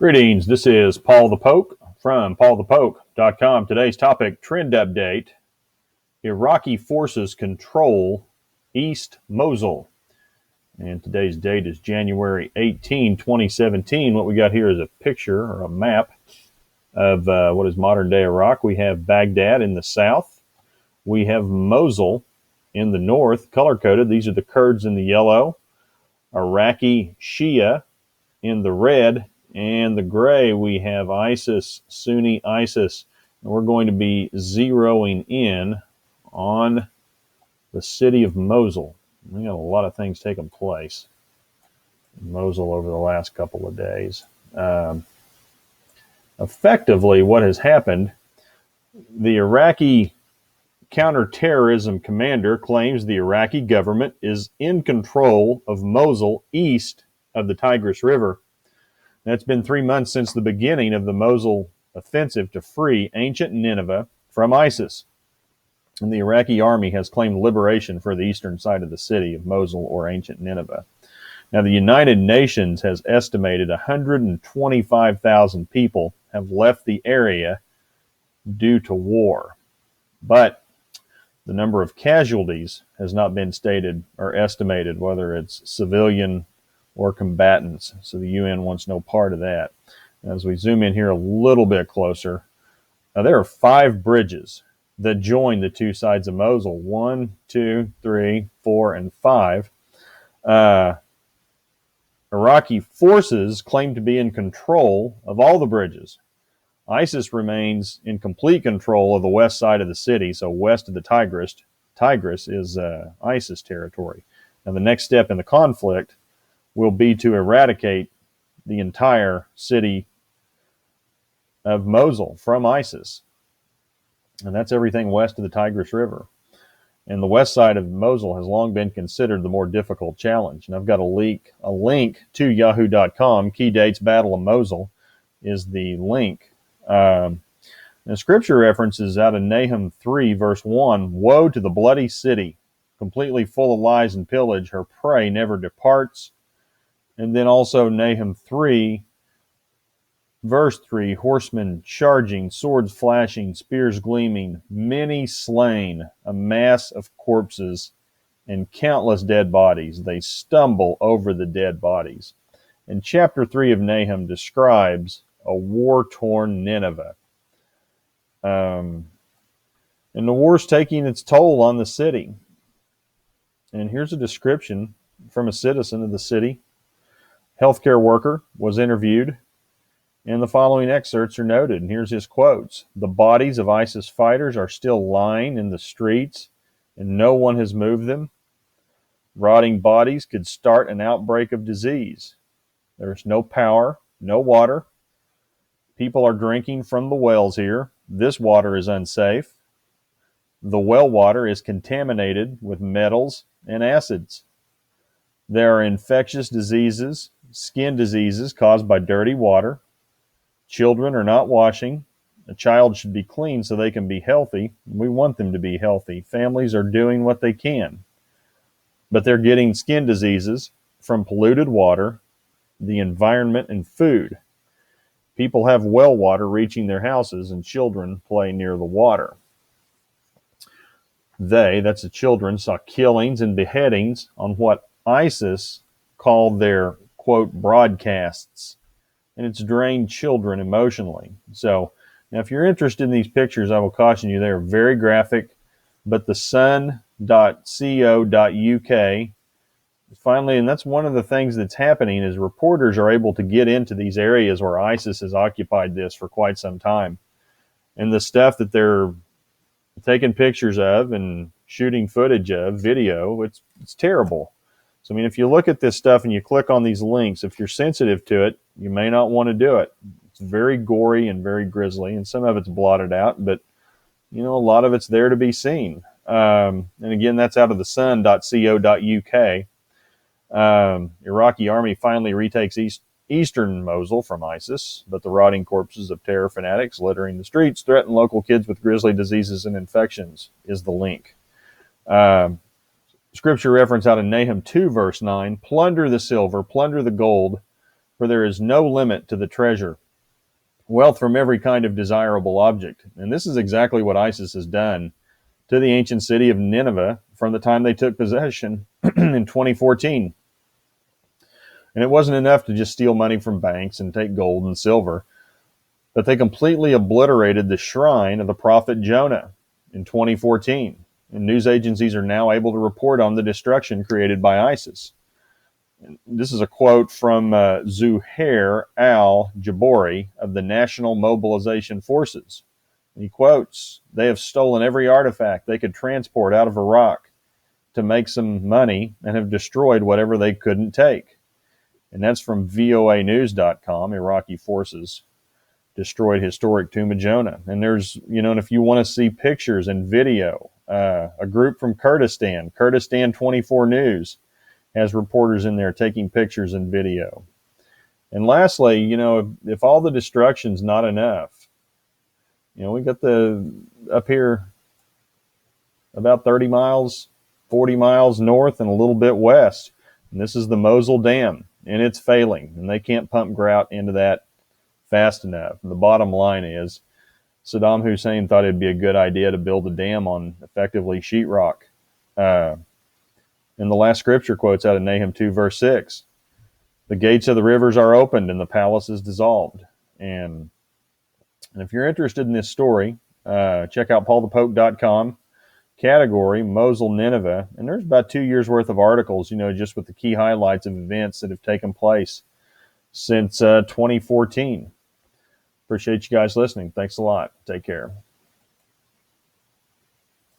Greetings, this is Paul the Poke from paulthepoke.com. Today's topic, trend update, Iraqi forces control East Mosul. And today's date is January 18, 2017. What we got here is a picture or a map of what is modern-day Iraq. We have Baghdad in the south. We have Mosul in the north, color-coded. These are the Kurds in the yellow. Iraqi Shia in the red. And the gray, we have ISIS, Sunni ISIS. And we're going to be zeroing in on the city of Mosul. We got a lot of things taking place in Mosul over the last couple of days. Effectively, what has happened, the Iraqi Counter Terrorism Commander claims the Iraqi government is in control of Mosul east of the Tigris River. It's been 3 months since the beginning of the Mosul offensive to free ancient Nineveh from ISIS. And the Iraqi army has claimed liberation for the eastern side of the city of Mosul or ancient Nineveh. Now, the United Nations has estimated 125,000 people have left the area due to war. But the number of casualties has not been stated or estimated, whether it's civilian or combatants. So the UN wants no part of that. As we zoom in here a little bit closer, there are 5 bridges that join the two sides of Mosul. 1, 2, 3, 4, and 5. Iraqi forces claim to be in control of all the bridges. ISIS remains in complete control of the west side of the city, so west of the Tigris. Tigris is ISIS territory. Now, the next step in the conflict will be to eradicate the entire city of Mosul from ISIS. And that's everything west of the Tigris River. And the west side of Mosul has long been considered the more difficult challenge. And I've got a link to yahoo.com. Key dates, Battle of Mosul is the link. The scripture references out of Nahum 3, verse 1, "Woe to the bloody city, completely full of lies and pillage. Her prey never departs." And then also Nahum 3, verse 3, "Horsemen charging, swords flashing, spears gleaming, many slain, a mass of corpses, and countless dead bodies. They stumble over the dead bodies." And chapter 3 of Nahum describes a war-torn Nineveh. And the war's taking its toll on the city. And here's a description from a citizen of the city. Healthcare worker was interviewed, and the following excerpts are noted. And here's his quotes. "The bodies of ISIS fighters are still lying in the streets, and no one has moved them. Rotting bodies could start an outbreak of disease. There's no power, no water. People are drinking from the wells here. This water is unsafe. The well water is contaminated with metals and acids. There are infectious diseases, skin diseases caused by dirty water. Children are not washing. A child should be clean so they can be healthy. We want them to be healthy. Families are doing what they can. But they're getting skin diseases from polluted water, the environment, and food. People have well water reaching their houses, and children play near the water." That's the children, saw killings and beheadings on what ISIS called their, quote, broadcasts. And it's drained children emotionally. So, now if you're interested in these pictures, I will caution you, they are very graphic. But the sun.co.uk, finally, and that's one of the things that's happening, is reporters are able to get into these areas where ISIS has occupied this for quite some time. And the stuff that they're taking pictures of and shooting footage of, video, it's terrible. So, I mean, if you look at this stuff and you click on these links, if you're sensitive to it, you may not want to do it. It's very gory and very grisly, and some of it's blotted out, but, you know, a lot of it's there to be seen. And again, that's out of the sun.co.uk. Iraqi army finally retakes eastern Mosul from ISIS, but the rotting corpses of terror fanatics littering the streets threaten local kids with grisly diseases and infections, is the link. Scripture reference out of Nahum 2, verse 9, "Plunder the silver, plunder the gold, for there is no limit to the treasure, wealth from every kind of desirable object. And this is exactly what ISIS has done to the ancient city of Nineveh from the time they took possession in 2014. And it wasn't enough to just steal money from banks and take gold and silver, but they completely obliterated the shrine of the prophet Jonah in 2014. And news agencies are now able to report on the destruction created by ISIS. And this is a quote from Zuhair al-Jabori of the National Mobilization Forces. He quotes, "They have stolen every artifact they could transport out of Iraq to make some money and have destroyed whatever they couldn't take." And that's from voanews.com. Iraqi forces destroyed historic Tomb of Jonah. And there's, and if you want to see pictures and video, a group from Kurdistan 24 News, has reporters in there taking pictures and video. And lastly, if all the destruction's not enough, we got up here about 30 miles, 40 miles north and a little bit west. And this is the Mosul Dam, and it's failing, and they can't pump grout into that fast enough. And the bottom line is Saddam Hussein thought it'd be a good idea to build a dam on effectively sheetrock. And the last scripture quotes out of Nahum 2, verse 6. The gates of the rivers are opened and the palace is dissolved. And if you're interested in this story, check out paulthepoke.com, category Mosul, Nineveh. And there's about 2 years worth of articles, just with the key highlights of events that have taken place since 2014. Appreciate you guys listening. Thanks a lot. Take care.